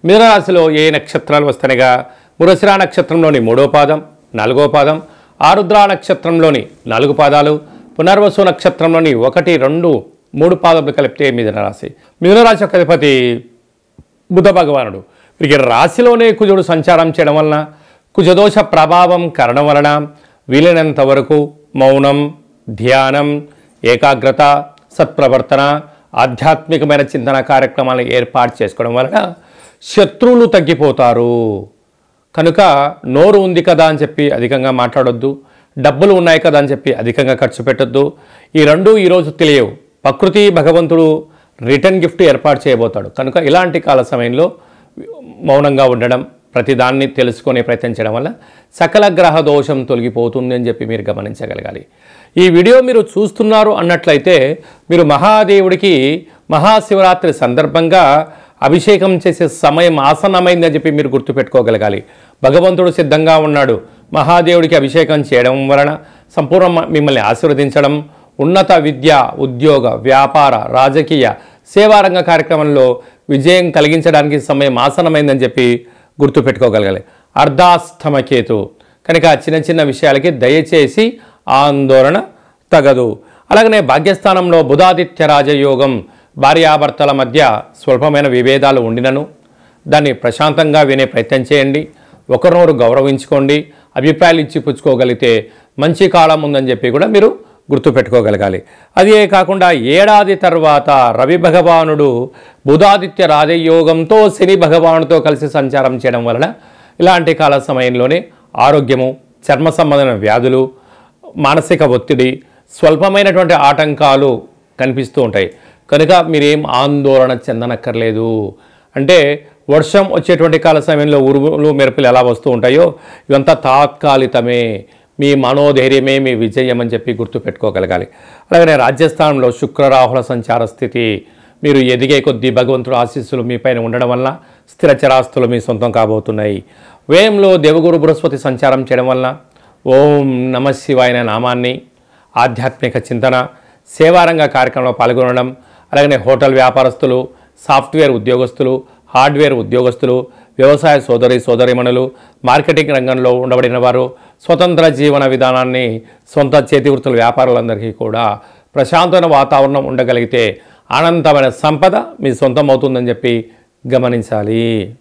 మిథునరాశిలో ఏ నక్షత్రాలు వస్తాయిగా మృగశిర నక్షత్రంలోని 3వ పాదం 4వ పాదం, ఆరుద్ర నక్షత్రంలోని 4 పాదాలు, పునర్వసు నక్షత్రంలోని 1, 2, 3 పాదములు కలిపితే మిథునరాశి. మిథునరాశి యొక్క అధిపతి బుధ భగవానుడు. వీరికి రాశిలోనే కుజుడు సంచారం చేయడం వలన కుజదోష ప్రభావం కారణం వలన వీలైనంత వరకు మౌనం, ధ్యానం, ఏకాగ్రత, సత్ప్రవర్తన, ఆధ్యాత్మికమైన చింతన కార్యక్రమాలను ఏర్పాటు చేసుకోవడం వలన శత్రువులు తగ్గిపోతారు. కనుక నోరు ఉంది కదా అని చెప్పి అధికంగా మాట్లాడొద్దు, డబ్బులు ఉన్నాయి కదా అని చెప్పి అధికంగా ఖర్చు పెట్టొద్దు. ఈ రెండు ఈరోజు తెలియవు. ప్రకృతి భగవంతుడు రిటర్న్ గిఫ్ట్ ఏర్పాటు చేయబోతాడు. కనుక ఇలాంటి కాల సమయంలో మౌనంగా ఉండడం, ప్రతిదాన్ని తెలుసుకునే ప్రయత్నం చేయడం వల్ల సకల గ్రహ దోషం తొలగిపోతుంది అని చెప్పి మీరు గమనించగలగాలి. ఈ వీడియో మీరు చూస్తున్నారు అన్నట్లయితే మీరు మహాదేవుడికి మహాశివరాత్రి సందర్భంగా అభిషేకం చేసే సమయం ఆసన్నమైందని చెప్పి మీరు గుర్తుపెట్టుకోగలగాలి. భగవంతుడు సిద్ధంగా ఉన్నాడు. మహాదేవుడికి అభిషేకం చేయడం వలన సంపూర్ణ మిమ్మల్ని ఆశీర్వదించడం, ఉన్నత విద్య, ఉద్యోగ, వ్యాపార, రాజకీయ, సేవారంగ కార్యక్రమంలో విజయం కలిగించడానికి సమయం ఆసన్నమైందని చెప్పి గుర్తుపెట్టుకోగలగాలి. అర్ధాష్టమకేతు కనుక చిన్న చిన్న విషయాలకి దయచేసి ఆందోళన తగదు. అలాగనే భాగ్యస్థానంలో బుధాదిత్య రాజయోగం, భార్యాభర్తల మధ్య స్వల్పమైన విభేదాలు ఉండినను దాన్ని ప్రశాంతంగా వినే ప్రయత్నం చేయండి. ఒకరినొకరు గౌరవించుకోండి. అభిప్రాయాలు ఇచ్చి పుచ్చుకోగలిగితే మంచి కాలం ఉందని చెప్పి కూడా మీరు గుర్తుపెట్టుకోగలగాలి. అదే కాకుండా ఏడాది తర్వాత రవి భగవానుడు బుధాదిత్య రాజయోగంతో శని భగవానుడితో కలిసి సంచారం చేయడం వలన ఇలాంటి కాల సమయంలోనే ఆరోగ్యము, చర్మ సంబంధమైన వ్యాధులు, మానసిక ఒత్తిడి, స్వల్పమైనటువంటి ఆటంకాలు కనిపిస్తూ ఉంటాయి. కనుక మీరేం ఆందోళన చెందనక్కర్లేదు. అంటే వర్షం వచ్చేటువంటి కాల సమయంలో ఉరుములు మెరుపులు ఎలా వస్తూ ఉంటాయో ఇవంతా తాత్కాలికమే. మీ మనోధైర్యమే మీ విజయం అని చెప్పి గుర్తుపెట్టుకోగలగాలి. అలాగనే రాజ్యస్థానంలో శుక్రరాహుల సంచార స్థితి, మీరు ఎదిగే కొద్దీ భగవంతుడు ఆశీస్సులు మీ పైన ఉండడం వల్ల స్థిర చరాస్తులు మీ సొంతం కాబోతున్నాయి. వ్యయంలో దేవగురు బృహస్పతి సంచారం చేయడం వలన ఓం నమ శివాయ నామాన్ని, ఆధ్యాత్మిక చింతన, సేవారంగ కార్యక్రమంలో పాల్గొనడం, అలాగనే హోటల్ వ్యాపారస్తులు, సాఫ్ట్వేర్ ఉద్యోగస్తులు, హార్డ్వేర్ ఉద్యోగస్తులు, వ్యవసాయ సోదరీమణులు, మార్కెటింగ్ రంగంలో ఉండబడిన వారు, స్వతంత్ర జీవన విధానాన్ని సొంత చేతి వృత్తుల వ్యాపారులందరికీ కూడా ప్రశాంతమైన వాతావరణం ఉండగలిగితే అనంతమైన సంపద మీ సొంతం అవుతుందని చెప్పి గమనించాలి.